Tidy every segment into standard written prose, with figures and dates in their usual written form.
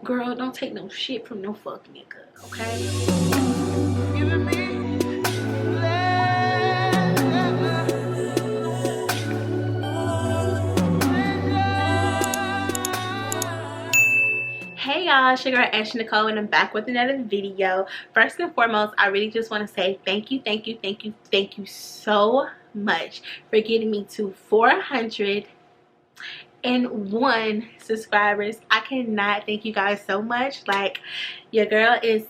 Girl, don't take no shit from no fuck nigga, okay? Giving me Hey y'all, it's your girl Ashley Nicole, and I'm back with another video. First and foremost, I really just want to say thank you so much for getting me to 401 subscribers. I cannot thank you guys so much. Like, your girl is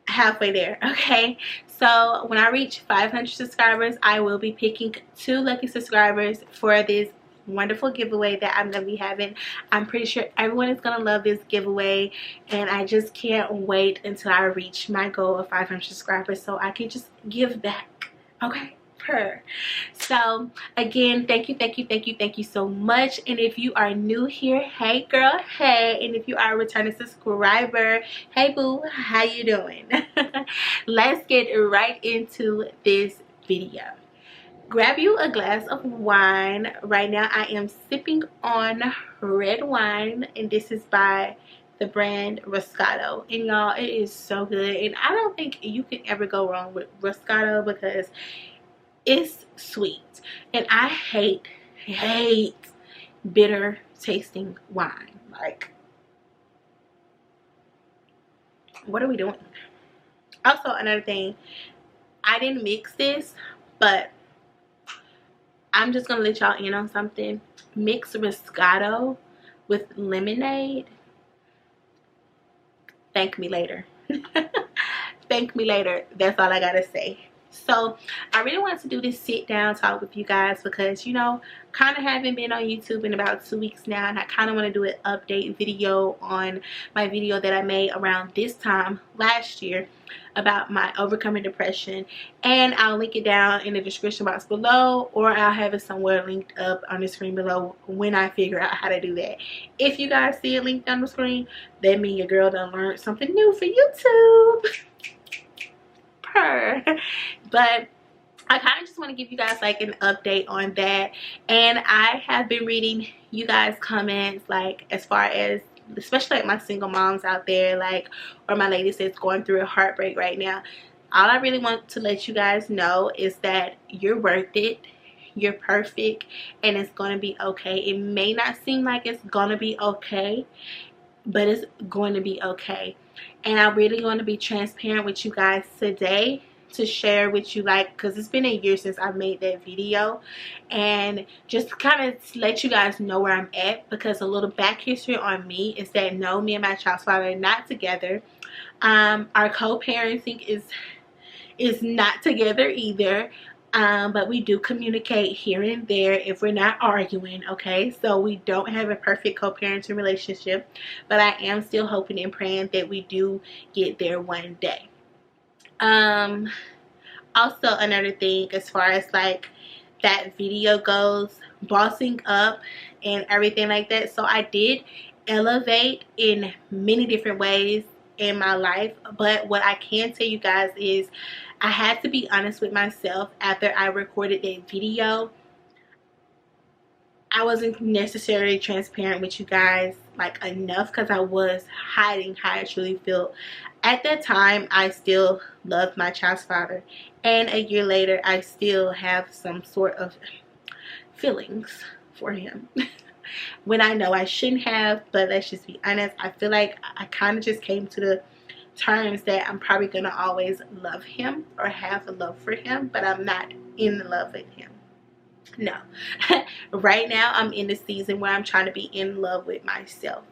halfway there, okay? So when I reach 500 subscribers, I will be picking 2 lucky subscribers for this wonderful giveaway that I'm gonna be having. I'm pretty sure everyone is gonna love this giveaway, and I just can't wait until I reach my goal of 500 subscribers so I can just give back, okay? So again, thank you so much. And if you are new here, hey girl, hey. And if you are a returning subscriber, hey boo, how you doing? Let's get right into this video. Grab you a glass of wine. Right now I am sipping on red wine, and this is by the brand Roscato, and y'all, it is so good. And I don't think you can ever go wrong with Roscato because it's sweet, and I hate bitter tasting wine. Like, what are we doing? Also, another thing, I didn't mix this, but I'm just gonna let y'all in on something. Mix Roscato with lemonade. Thank me later. Thank me later. That's all I gotta say. So I really wanted to do this sit down talk with you guys because, you know, kind of haven't been on YouTube in about 2 weeks now, and I kind of want to do an update video on my video that I made around this time last year about my overcoming depression, and I'll link it down in the description box below, or I'll have it somewhere linked up on the screen below when I figure out how to do that. If you guys see it linked on the screen, that means your girl done learned something new for YouTube. But I kind of just want to give you guys like an update on that. And I have been reading you guys comments, like as far as especially like my single moms out there, like, or my ladies that's going through a heartbreak right now. All I really want to let you guys know is that you're worth it, you're perfect, and it's going to be okay. It may not seem like it's going to be okay, but it's going to be okay. And I really want to be transparent with you guys today to share with you, like, because it's been a year since I made that video, and just kind of let you guys know where I'm at. Because a little back history on me is that no, me and my child's father are not together. Our co-parenting is not together either. But we do communicate here and there if we're not arguing, okay? So we don't have a perfect co-parenting relationship, but I am still hoping and praying that we do get there one day. Also, another thing, as far as like that video goes, bossing up and everything like that. So I did elevate in many different ways in my life, but what I can tell you guys is I had to be honest with myself. After I recorded that video, I wasn't necessarily transparent with you guys like enough, because I was hiding how I truly felt. At that time, I still loved my child's father, and a year later I still have some sort of feelings for him when I know I shouldn't have. But let's just be honest, I feel like I kind of just came to the terms that I'm probably gonna always love him or have a love for him, but I'm not in love with him. No. Right now I'm in the season where I'm trying to be in love with myself.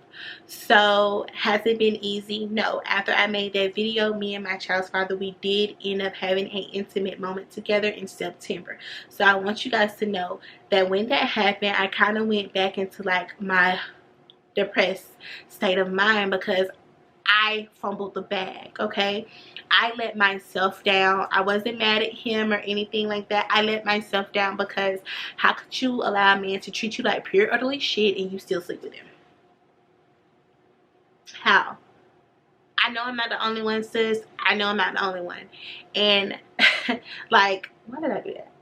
So has it been easy? No. After I made that video, me and my child's father, we did end up having an intimate moment together in September. So I want you guys to know that when that happened, I kind of went back into like my depressed state of mind, because I fumbled the bag, okay? I let myself down. I wasn't mad at him or anything like that. I let myself down because how could you allow a man to treat you like pure utterly shit and you still sleep with him? How? I know I'm not the only one, sis. I know I'm not the only one. And like, why did I do that?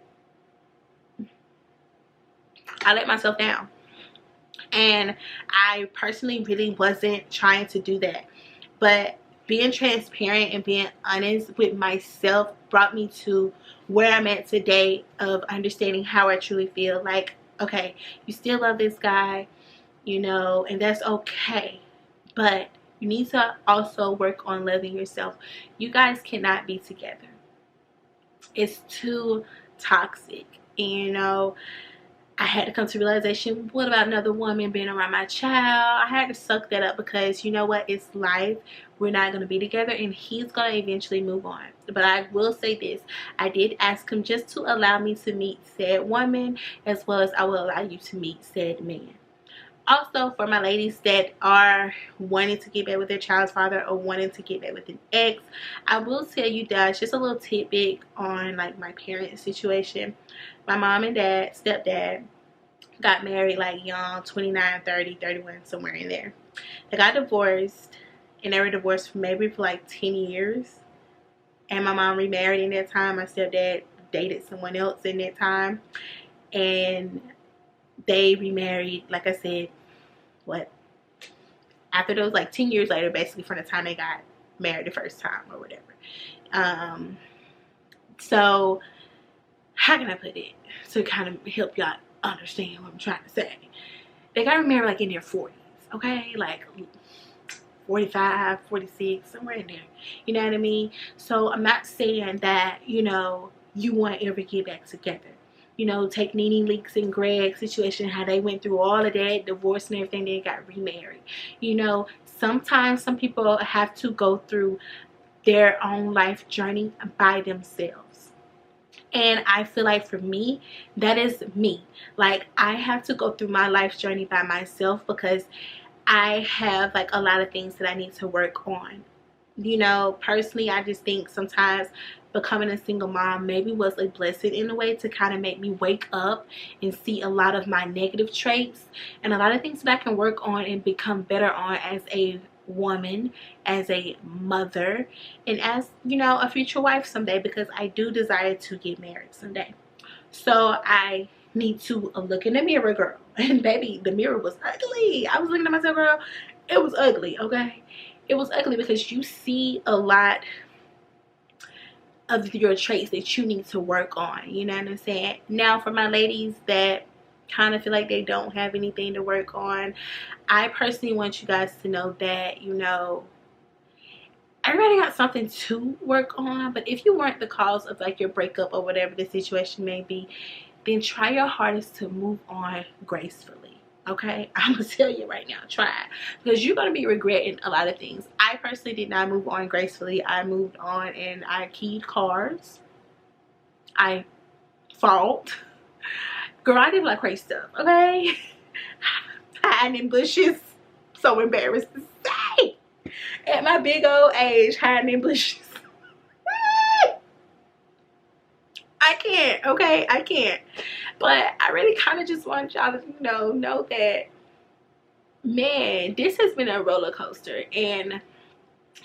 I let myself down. And I personally really wasn't trying to do that, but being transparent and being honest with myself brought me to where I'm at today, of understanding how I truly feel. Like, okay, you still love this guy, you know, and that's okay, but you need to also work on loving yourself. You guys cannot be together. It's too toxic. And, you know, I had to come to realization, what about another woman being around my child? I had to suck that up, because you know what, it's life. We're not going to be together, and he's going to eventually move on. But I will say this, I did ask him just to allow me to meet said woman, as well as I will allow you to meet said man. Also, for my ladies that are wanting to get back with their child's father, or wanting to get back with an ex, I will tell you guys just a little tidbit on like my parents' situation. My mom and dad, stepdad, got married like young, 29, 30, 31, somewhere in there. They got divorced, and they were divorced maybe for like 10 years. And my mom remarried in that time. My stepdad dated someone else in that time. And they remarried, like I said, after those, like 10 years later, basically, from the time they got married the first time or whatever. So how can I put it to kind of help y'all understand what I'm trying to say? They got married like in their 40s, okay? Like 45, 46, somewhere in there. You know what I mean? So I'm not saying that, you know, you won't ever get back together. You know, take Nene Leakes and Greg's situation, how they went through all of that, divorce and everything, they got remarried. You know, sometimes some people have to go through their own life journey by themselves. And I feel like for me, that is me. Like, I have to go through my life journey by myself, because I have like a lot of things that I need to work on. You know, personally, I just think sometimes becoming a single mom maybe was a blessing in a way, to kind of make me wake up and see a lot of my negative traits and a lot of things that I can work on and become better on as a woman, as a mother, and as, you know, a future wife someday, because I do desire to get married someday. So I need to look in the mirror, girl. And baby, the mirror was ugly. I was looking at myself, girl. It was ugly, okay? It was ugly, because you see a lot of your traits that you need to work on. You know what I'm saying? Now, for my ladies that kind of feel like they don't have anything to work on, I personally want you guys to know that, you know, everybody got something to work on. But if you weren't the cause of like your breakup or whatever the situation may be, then try your hardest to move on gracefully. Okay, I'm gonna tell you right now, try it, because you're gonna be regretting a lot of things. I personally did not move on gracefully. I moved on and I keyed cars. I fought. Girl, I did like crazy stuff, okay? Hiding in bushes. So embarrassed to say. At my big old age, hiding in bushes. I can't, okay? I can't. But I really kind of just want y'all to, you know that, man, this has been a roller coaster. And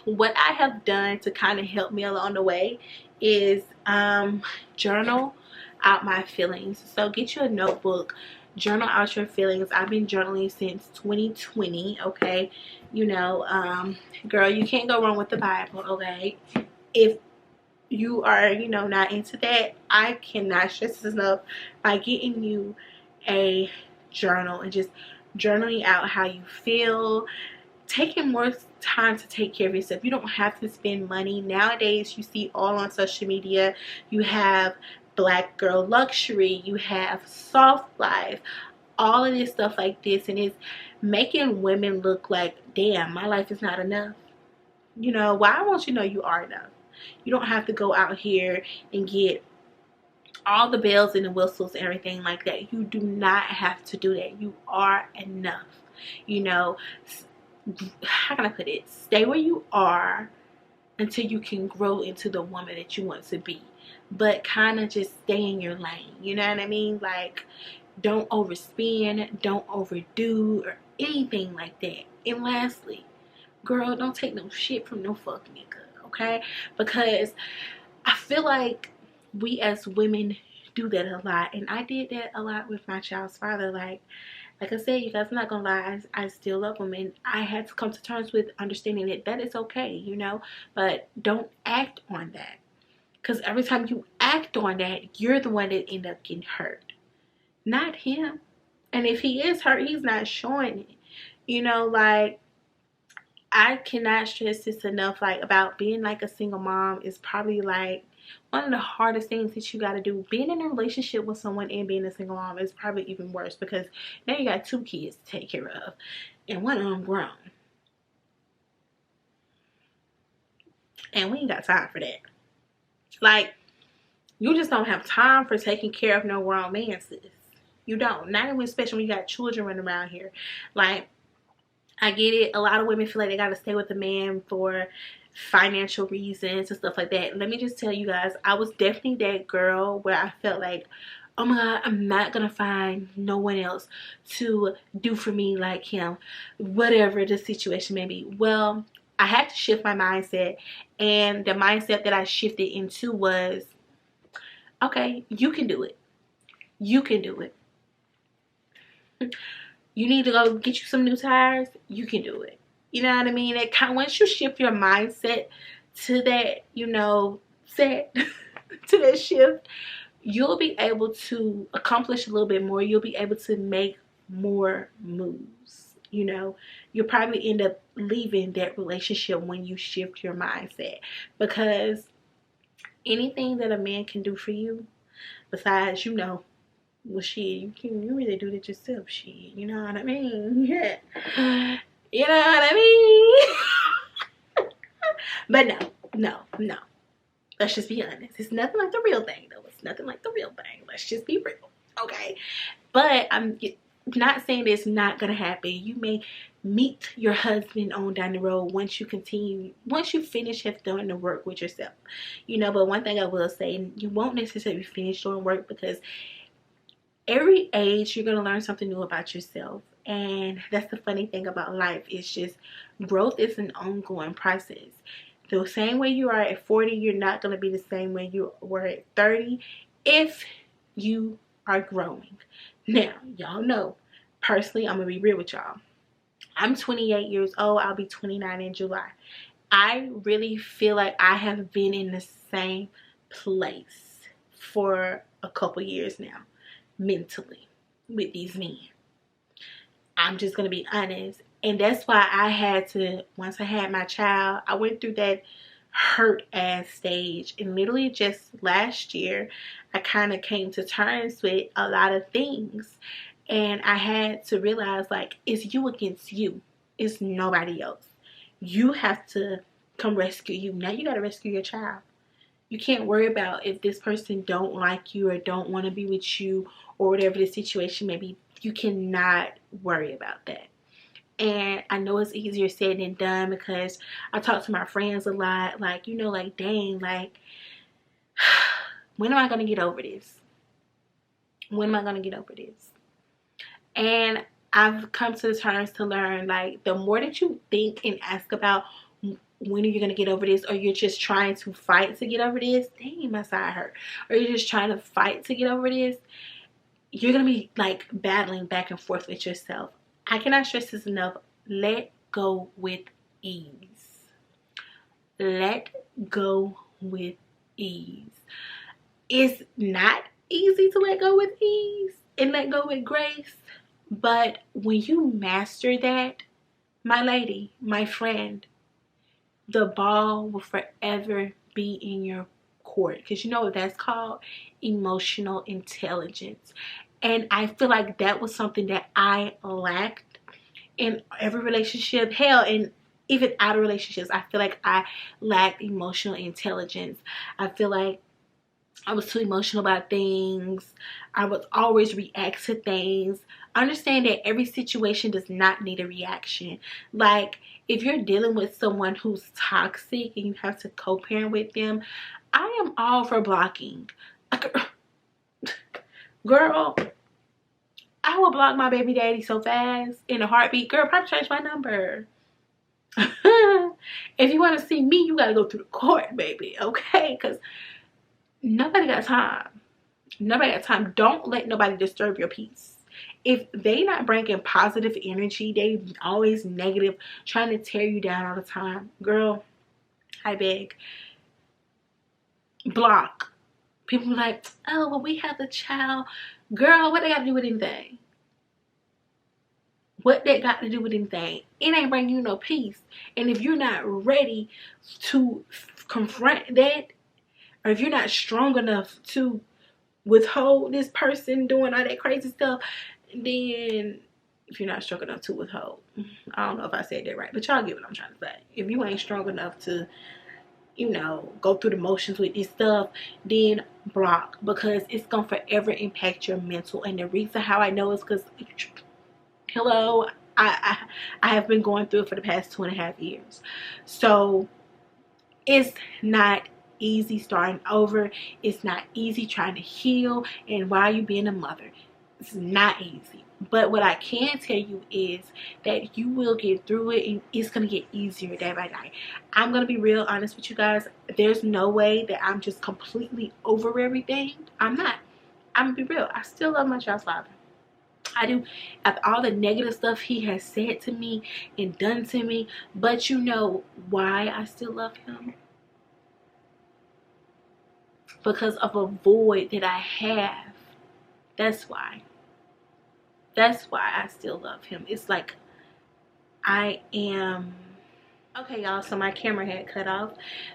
what I have done to kind of help me along the way is journal out my feelings. So get you a notebook, journal out your feelings. I've been journaling since 2020, okay? You know, girl, you can't go wrong with the Bible, okay? If you are, you know, not into that, I cannot stress this enough, by getting you a journal and just journaling out how you feel, taking more time to take care of yourself. You don't have to spend money. Nowadays, you see all on social media, you have Black Girl Luxury, you have Soft Life, all of this stuff like this, and it's making women look like, damn, my life is not enough. You know, well, I want you to know you are enough. You don't have to go out here and get all the bells and the whistles and everything like that. You do not have to do that. You are enough. You know, how can I put it? Stay where you are until you can grow into the woman that you want to be. But kind of just stay in your lane. You know what I mean? Like, don't overspend, don't overdo, or anything like that. And lastly, girl, don't take no shit from no fuck nigga. Okay, because I feel like we as women do that a lot, and I did that a lot with my child's father. Like, Like I said, you guys, I'm not gonna lie, I still love him, and I had to come to terms with understanding that that is okay, you know, but don't act on that, because every time you act on that, you're the one that end up getting hurt, not him. And if he is hurt, he's not showing it, you know. Like, I cannot stress this enough, like, about being like a single mom is probably like one of the hardest things that you got to do. Being in a relationship with someone and being a single mom is probably even worse, because now you got 2 kids to take care of and one of them grown, and we ain't got time for that. Like, you just don't have time for taking care of no grown man, sis. You don't. Not even, especially when you got children running around here. Like, I get it. A lot of women feel like they got to stay with a man for financial reasons and stuff like that. Let me just tell you guys, I was definitely that girl where I felt like, oh my God, I'm not going to find no one else to do for me like him, whatever the situation may be. Well, I had to shift my mindset, and the mindset that I shifted into was, okay, you can do it. You can do it. You need to go get you some new tires, you can do it. You know what I mean? It kind of, once you shift your mindset to that, you know, set to that shift, you'll be able to accomplish a little bit more. You'll be able to make more moves. You know, you'll probably end up leaving that relationship when you shift your mindset, because anything that a man can do for you, besides, you know, well, shit, you really do that yourself, shit. You know what I mean? Yeah. You know what I mean? But no. Let's just be honest. It's nothing like the real thing, though. It's nothing like the real thing. Let's just be real, okay? But I'm not saying it's not gonna happen. You may meet your husband on down the road once you finish have done the work with yourself, you know. But one thing I will say, you won't necessarily finish doing work, because every age you're going to learn something new about yourself. And that's the funny thing about life. It's just, growth is an ongoing process. The same way you are at 40, you're not going to be the same way you were at 30 if you are growing. Now, y'all know, personally, I'm going to be real with y'all. I'm 28 years old. I'll be 29 in July. I really feel like I have been in the same place for a couple years now, mentally, with these men. I'm just gonna be honest. And that's why I had to, once I had my child, I went through that hurt ass stage, and literally just last year I kind of came to terms with a lot of things, and I had to realize, like, it's you against you. It's nobody else. You have to come rescue you. Now you got to rescue your child. You can't worry about if this person don't like you or don't want to be with you or whatever the situation may be. You cannot worry about that. And I know it's easier said than done, because I talk to my friends a lot, like, you know, like, dang, like, when am I going to get over this? When am I going to get over this? And I've come to terms to learn, like, the more that you think and ask about when are you going to get over this, or you're just trying to fight to get over this, dang, my side hurt, or you're just trying to fight to get over this, you're going to be, like, battling back and forth with yourself. I cannot stress this enough. Let go with ease. Let go with ease. It's not easy to let go with ease and let go with grace, but when you master that, my lady, my friend, the ball will forever be in your court, because you know what that's called? Emotional intelligence. And I feel like that was something that I lacked in every relationship. Hell, and even out of relationships, I feel like I lacked emotional intelligence. I feel like I was too emotional about things. I would always react to things. Understand that every situation does not need a reaction. Like, if you're dealing with someone who's toxic and you have to co-parent with them, I am all for blocking. Girl, I will block my baby daddy so fast in a heartbeat. Girl, probably change my number. If you want to see me, you got to go through the court, baby, okay? Because nobody got time. Nobody got time. Don't let nobody disturb your peace. If they not bringing positive energy, they always negative, trying to tear you down all the time, girl, I beg, block. People be like, oh, well, we have the child. Girl, what they got to do with anything? What that got to do with anything? It ain't bringing you no peace. And if you're not ready to confront that, or if you're not strong enough to withhold this person doing all that crazy stuff, then if you're not strong enough to withhold, I don't know if I said that right, but y'all get what I'm trying to say. If you ain't strong enough to, you know, go through the motions with this stuff, then block, because it's gonna forever impact your mental. And the reason how I know is because, hello, I have been going through it for the past 2.5 years. So it's not easy starting over. It's not easy trying to heal, and while you being a mother, it's not easy. But what I can tell you is that you will get through it, and it's going to get easier day by day. I'm going to be real honest with you guys. There's no way that I'm just completely over everything. I'm not. I'm going to be real. I still love my child's father. I do. After all the negative stuff he has said to me and done to me. But you know why I still love him? Because of a void that I have. That's why. That's why I still love him. It's like I am... Okay, y'all, so my camera had cut off.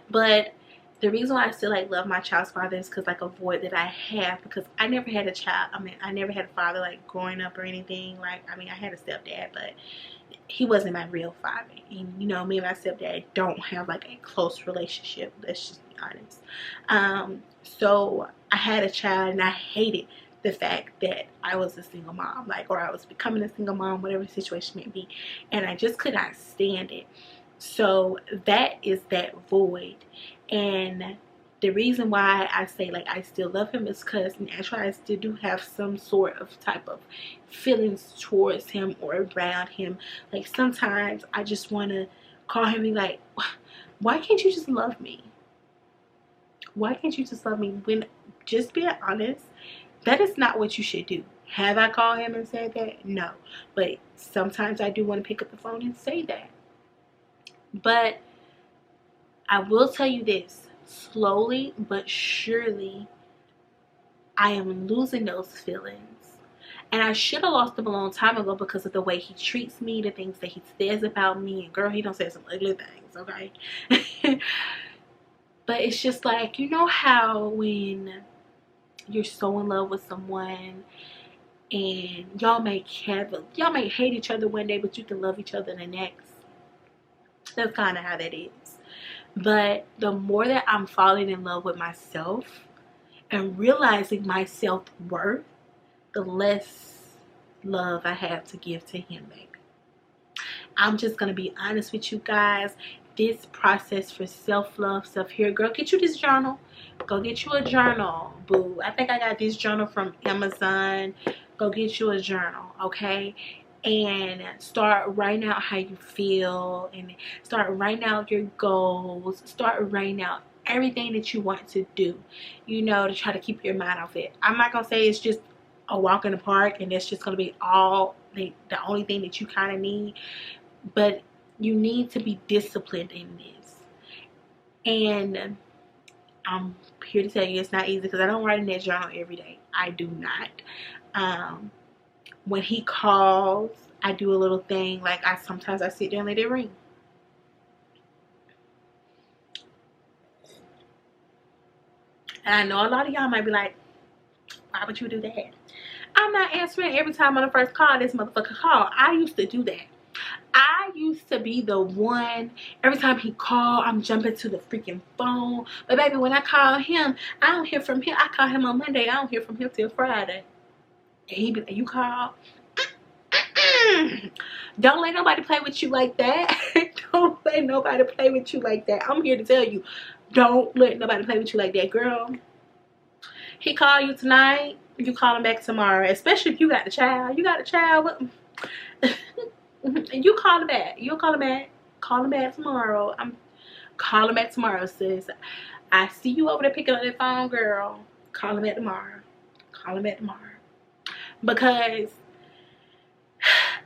But the reason why I still like love my child's father is because like a void that I have, because I never had a child. I mean, I never had a father like growing up or anything. Like, I mean, I had a stepdad, but he wasn't my real father. And you know, me and my stepdad don't have like a close relationship. Let's just be honest. So I had a child, and I hated the fact that I was a single mom, like, or I was becoming a single mom, whatever the situation may be, and I just could not stand it. So that is that void. And the reason why I say like I still love him is because naturally I still do have some sort of type of feelings towards him or around him. Like sometimes I just want to call him and be like, why can't you just love me? Why can't you just love me? When, just being honest, that is not what you should do. Have I called him and said that? No. But sometimes I do want to pick up the phone and say that. But I will tell you this, slowly but surely, I am losing those feelings. And I should have lost them a long time ago because of the way he treats me, the things that he says about me. And girl, he don't say some ugly things, okay? But it's just like, you know how when you're so in love with someone and y'all may hate each other one day, but you can love each other the next. That's kind of how that is. But the more that I'm falling in love with myself and realizing my self-worth, the less love I have to give to him, baby. I'm just going to be honest with you guys. This process for self-love, self-care, girl, get you this journal. Go get you a journal, boo. I think I got this journal from Amazon. Go get you a journal, okay? And start writing out how you feel, and start writing out your goals. Start writing out everything that you want to do, you know, to try to keep your mind off it. I'm not gonna say it's just a walk in the park and that's just gonna be all the only thing that you kind of need, but you need to be disciplined in this. And I'm here to tell you it's not easy, because I don't write in that journal every day. I do not. When he calls, I do a little thing, like sometimes I sit there and let it ring. And I know a lot of y'all might be like, why would you do that? I'm not answering every time on the first call this motherfucker call. I used to do that. I used to be the one, every time he called, I'm jumping to the freaking phone. But baby, when I call him, I don't hear from him. I call him on Monday, I don't hear from him till Friday. And he be like, you call? Don't let nobody play with you like that. Don't let nobody play with you like that. I'm here to tell you, don't let nobody play with you like that, girl. He called you tonight, you call him back tomorrow. Especially if you got the child. You got the child with and you call him back. You'll call him back. Call him back tomorrow. I'm calling back tomorrow, sis. I see you over there picking up that phone, girl. Call him back tomorrow. Call him back tomorrow. Because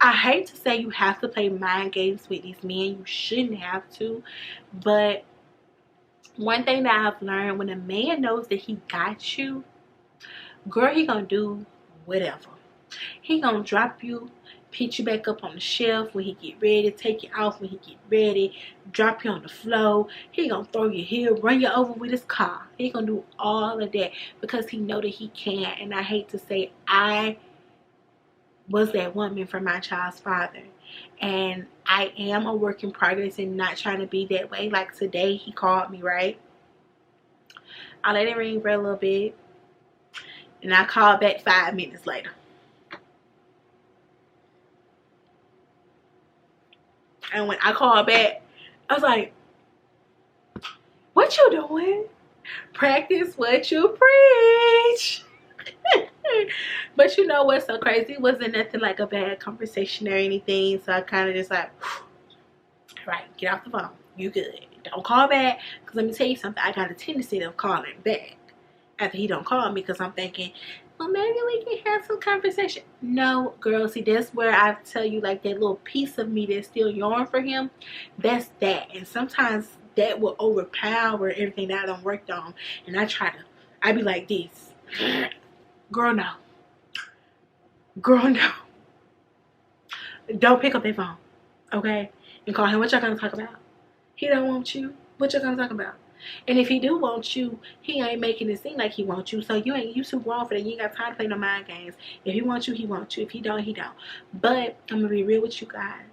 I hate to say you have to play mind games with these men. You shouldn't have to. But one thing that I've learned, when a man knows that he got you, girl, he gonna do whatever. He gonna drop you, pick you back up on the shelf when he get ready, take you off when he get ready, drop you on the floor. He gonna throw you here, run you over with his car. He gonna do all of that because he know that he can. And I hate to say, I was that woman for my child's father. And I am a work in progress and not trying to be that way. Like today, he called me, right? I let it ring for a little bit. And I called back 5 minutes later. And when I called back, I was like, what you doing? Practice what you preach. But you know what's so crazy? It wasn't nothing like a bad conversation or anything. So I kind of just like, right, get off the phone. You good. Don't call back. Because let me tell you something. I got a tendency of calling back after he don't call me. Because I'm thinking, well, maybe we can have some conversation. No, girl. See, that's where I tell you, like, that little piece of me that's still yearning for him. That's that. And sometimes that will overpower everything that I done worked on. And I be like this. Girl, no. Girl, no. Don't pick up that phone. Okay? And call him. What y'all gonna talk about? He don't want you. What y'all gonna talk about? And if he do want you, he ain't making it seem like he wants you. So you too grown for that. You ain't got time to play no mind games. If he wants you, he wants you. If he don't, he don't. But I'm gonna be real with you guys.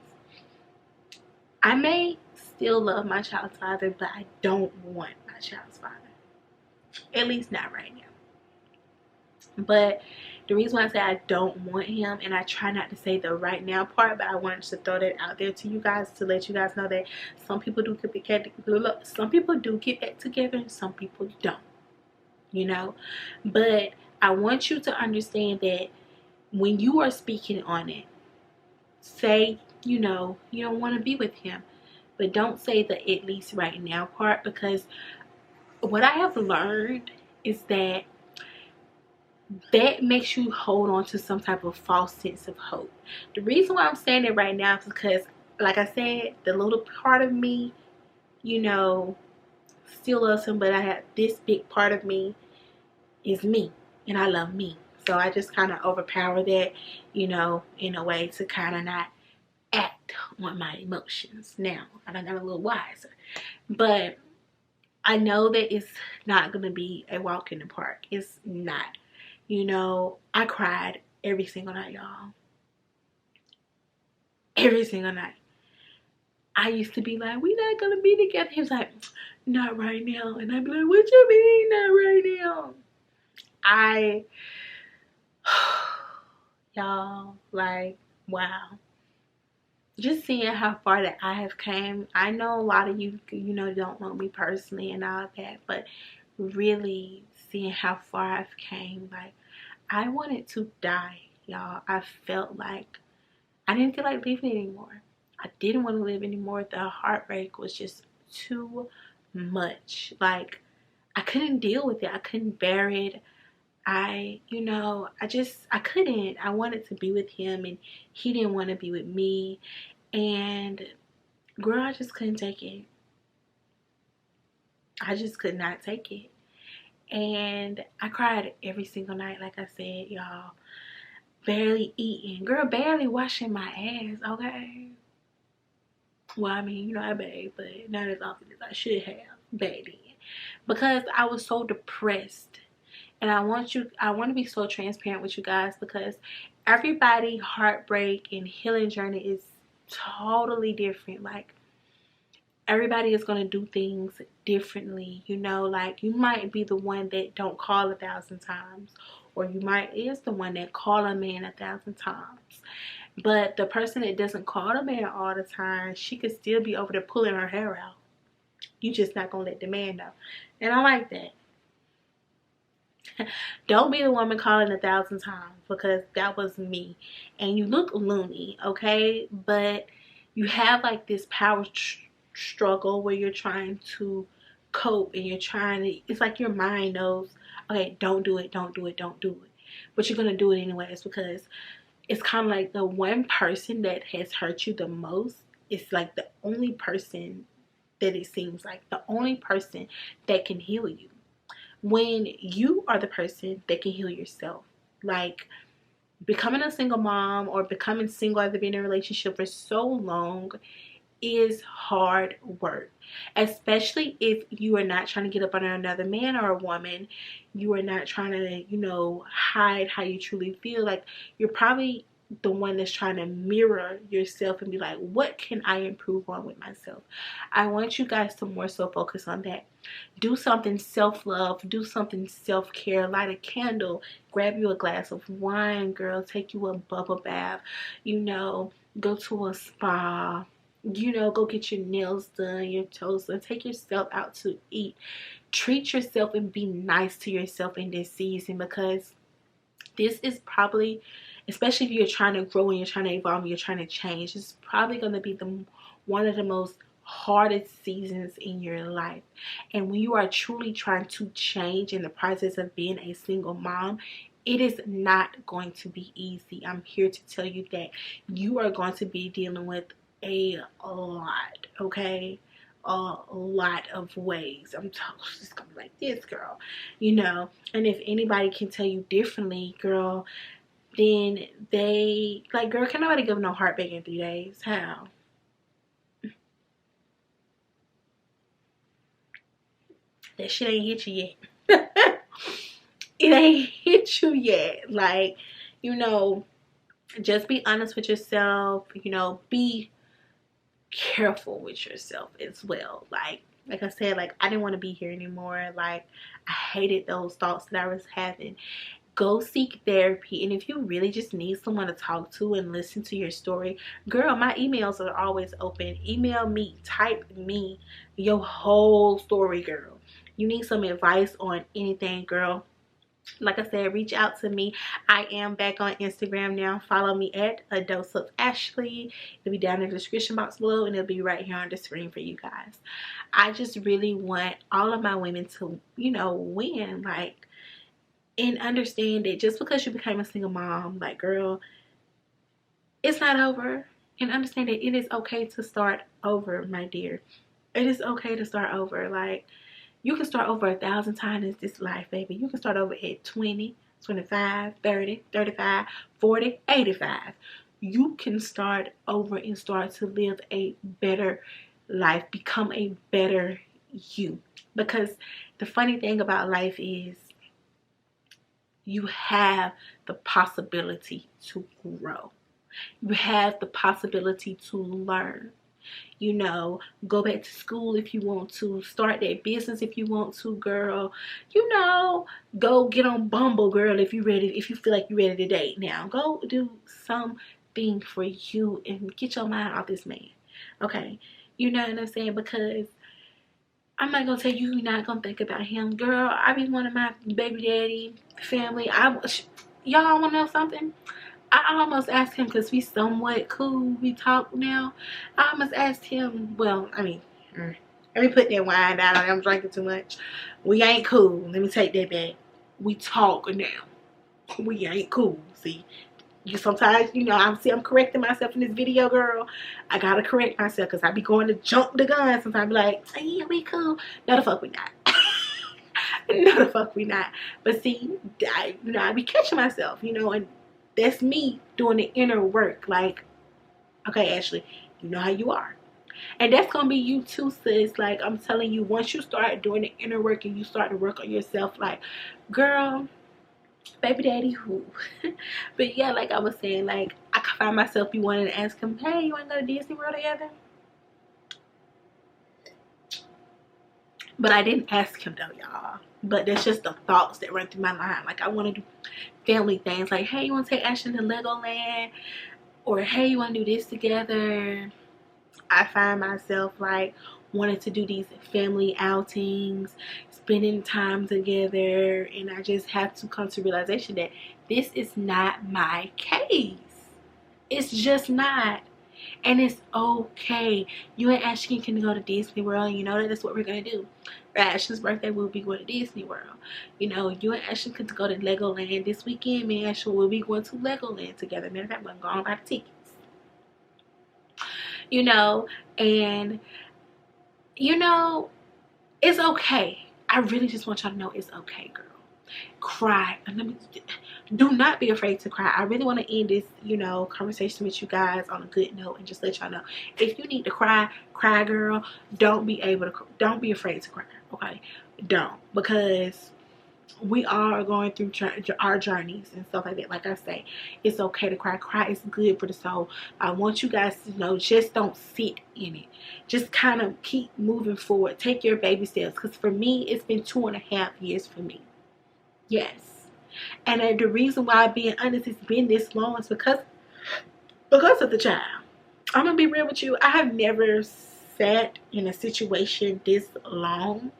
I may still love my child's father, but I don't want my child's father. At least not right now. But the reason why I say I don't want him, and I try not to say the right now part, but I wanted to throw that out there to you guys to let you guys know that some people do get back together and some people don't, you know. But I want you to understand that when you are speaking on it, say, you know, you don't want to be with him, but don't say the at least right now part, because what I have learned is that makes you hold on to some type of false sense of hope. The reason why I'm saying it right now is because, like I said, the little part of me, you know, still loves him, but I have this big part of me is me, and I love me. So I just kind of overpower that, you know, in a way to kind of not act on my emotions. Now, I done got a little wiser. But I know that it's not going to be a walk in the park. It's not. You know, I cried every single night, y'all. Every single night. I used to be like, we not going to be together. He was like, not right now. And I'd be like, what you mean not right now? Y'all, like, wow. Just seeing how far that I have came. I know a lot of you, you know, don't know me personally and all that. But really seeing how far I've came, like, I wanted to die, y'all. I felt like I didn't feel like living anymore. I didn't want to live anymore. The heartbreak was just too much. Like, I couldn't deal with it. I couldn't bear it. I couldn't. I wanted to be with him, and he didn't want to be with me. And girl, I just couldn't take it. I just could not take it. And I cried every single night, like I said, y'all. Barely eating. Girl, barely washing my ass, okay? Well, I mean, you know, I bathe, but not as often as I should have back then. Because I was so depressed. And I want to be so transparent with you guys, because everybody heartbreak and healing journey is totally different. Like, everybody is going to do things differently, you know. Like, you might be the one that don't call 1,000 times, or you might is the one that call a man 1,000 times. But the person that doesn't call a man all the time, she could still be over there pulling her hair out. You just not gonna let the man know. And I like that. Don't be the woman calling 1,000 times, because that was me. And you look loony, okay? But you have like this power struggle where you're trying to cope, and you're trying to, it's like your mind knows, okay, don't do it, don't do it, don't do it, but you're gonna do it anyways, because it's kind of like the one person that has hurt you the most is like the only person that it seems like the only person that can heal you, when you are the person that can heal yourself. Like, becoming a single mom or becoming single after being in a relationship for so long is hard work, especially if you are not trying to get up under another man or a woman. You are not trying to, hide how you truly feel. Like, you're probably the one that's trying to mirror yourself and be like, what can I improve on with myself? I want you guys to more so focus on that. Do something self-love, do something self-care, light a candle, grab you a glass of wine, girl, take you a bubble bath, go to a spa, go get your nails done, your toes done, take yourself out to eat. Treat yourself and be nice to yourself in this season, because this is probably, especially if you're trying to grow and you're trying to evolve and you're trying to change, it's probably going to be one of the most hardest seasons in your life. And when you are truly trying to change in the process of being a single mom, it is not going to be easy. I'm here to tell you that you are going to be dealing with a lot, okay? A lot of ways. I'm just gonna be like this, girl, and if anybody can tell you differently, girl, then they like, girl, can nobody give no heartbreak in 3 days? How? That shit ain't hit you yet. It ain't hit you yet. Like, just be honest with yourself, be careful with yourself as well. Like I said, like, I didn't want to be here anymore. Like, I hated those thoughts that I was having. Go seek therapy. And if you really just need someone to talk to and listen to your story, girl, my emails are always open. Email me, type me your whole story, girl. You need some advice on anything, girl, like I said, reach out to me. I am back on Instagram now. Follow me at A Dose of Ashley. It'll be down in the description box below, and it'll be right here on the screen for you guys. I just really want all of my women to, win, like, and understand that just because you became a single mom, like, girl, it's not over. And understand that it is okay to start over, my dear. It is okay to start over. Like, you can start over 1,000 times in this life, baby. You can start over at 20, 25, 30, 35, 40, 85. You can start over and start to live a better life, become a better you. Because the funny thing about life is you have the possibility to grow. You have the possibility to learn. Go back to school if you want to, start that business if you want to, girl. Go get on Bumble, girl, if you feel like you're ready to date now. Go do something for you and get your mind off this man, okay? You know what I'm saying? Because I'm not gonna tell you you're not gonna think about him, girl. I be wanting my baby daddy family. Y'all wanna know something? I almost asked him, because we somewhat cool, we talk now. I almost asked him, well, I mean, let me put that wine down. I'm drinking too much. We ain't cool. Let me take that back. We talk now. We ain't cool. See, sometimes, I'm correcting myself in this video, girl. I gotta correct myself, because I be going to jump the gun. Sometimes I be like, oh, yeah, we cool. No, the fuck we not. No, the fuck we not. But see, I be catching myself, and that's me doing the inner work. Like, okay, Ashley, you know how you are. And that's going to be you too, sis. Like, I'm telling you, once you start doing the inner work and you start to work on yourself, like, girl, baby daddy who? But yeah, like I was saying, like, I can find myself be wanting to ask him, hey, you want to go to Disney World together? But I didn't ask him though, y'all. But that's just the thoughts that run through my mind. Like, I want to do family things. Like, hey, you want to take Ashley to Legoland? Or, hey, you want to do this together? I find myself, like, wanting to do these family outings, spending time together. And I just have to come to realization that this is not my case. It's just not. And it's okay. You and Ashton can go to Disney World, and you know that's what we're gonna do. For Ashton's birthday, we'll be going to Disney World. You know, you and Ashton can go to Legoland this weekend. Me and Ashton will be going to Legoland together. Matter of fact, we're going to buy the tickets. You know, and you know, it's okay. I really just want y'all to know it's okay, girl. Cry. And do not be afraid to cry. I really want to end this, you know, conversation with you guys on a good note and just let y'all know, if you need to cry, cry, girl. Don't be afraid to cry, okay? Don't, because we are going through our journeys and stuff like that. Like I say, it's okay to cry. Cry is good for the soul. I want you guys to know, just don't sit in it. Just kind of keep moving forward. Take your baby steps, because for me, it's been 2.5 years for me. Yes. And the reason why, being honest, it's been this long is because of the child. I'm gonna be real with you. I have never sat in a situation this long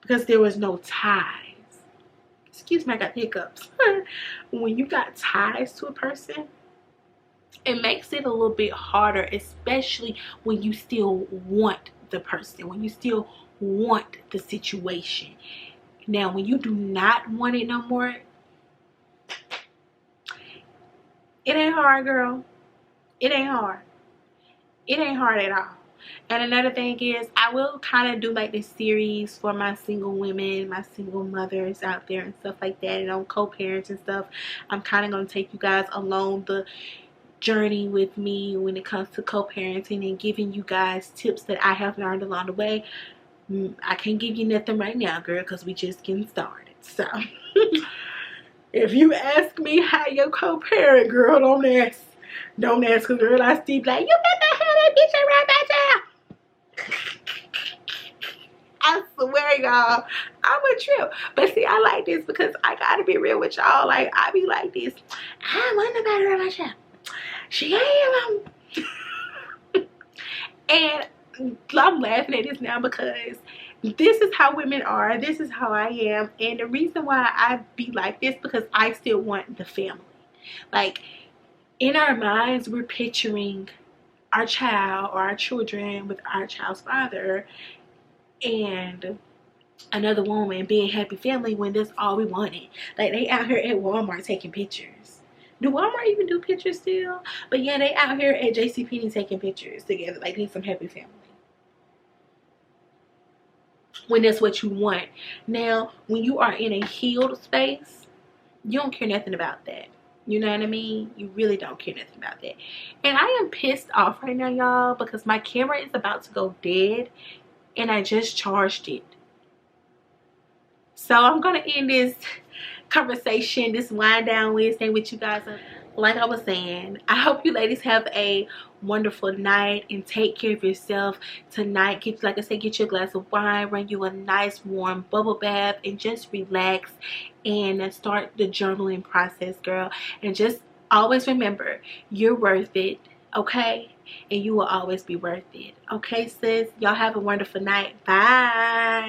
because there was no ties. Excuse me, I got hiccups. When you got ties to a person, it makes it a little bit harder, especially when you still want the person, when you still want the situation. Now, when you do not want it no more, it ain't hard, girl. It ain't hard. It ain't hard at all. And another thing is, I will kind of do like this series for my single women, my single mothers out there and stuff like that, and on co-parents and stuff. I'm kind of going to take you guys along the journey with me when it comes to co-parenting and giving you guys tips that I have learned along the way. I can't give you nothing right now, girl, because we just getting started. So if you ask me how you co-parent, girl, don't ask. Don't ask, because girl, I still like, you better have that bitch around that child. I swear, y'all, I'm a trip. But see, I like this because I gotta be real with y'all. Like, I be like this. I don't want nobody around my child. She ain't and I'm laughing at this now because this is how women are. This is how I am. And the reason why I be like this, because I still want the family. Like, in our minds, we're picturing our child or our children with our child's father and another woman being happy family, when that's all we wanted. Like, they out here at Walmart taking pictures. Do Walmart even do pictures still? But yeah, they out here at JCPenney taking pictures together. Like, need some happy family. When that's what you want. Now, when you are in a healed space, you don't care nothing about that. You know what I mean? You really don't care nothing about that. And I am pissed off right now, y'all, because my camera is about to go dead and I just charged it. So I'm going to end this conversation, this wind down Wednesday with you guys. Like I was saying, I hope you ladies have a wonderful night and take care of yourself tonight. Like I said, get you a glass of wine, run you a nice warm bubble bath, and just relax and start the journaling process, girl. And just always remember, you're worth it, okay? And you will always be worth it, okay, sis? Y'all have a wonderful night. Bye.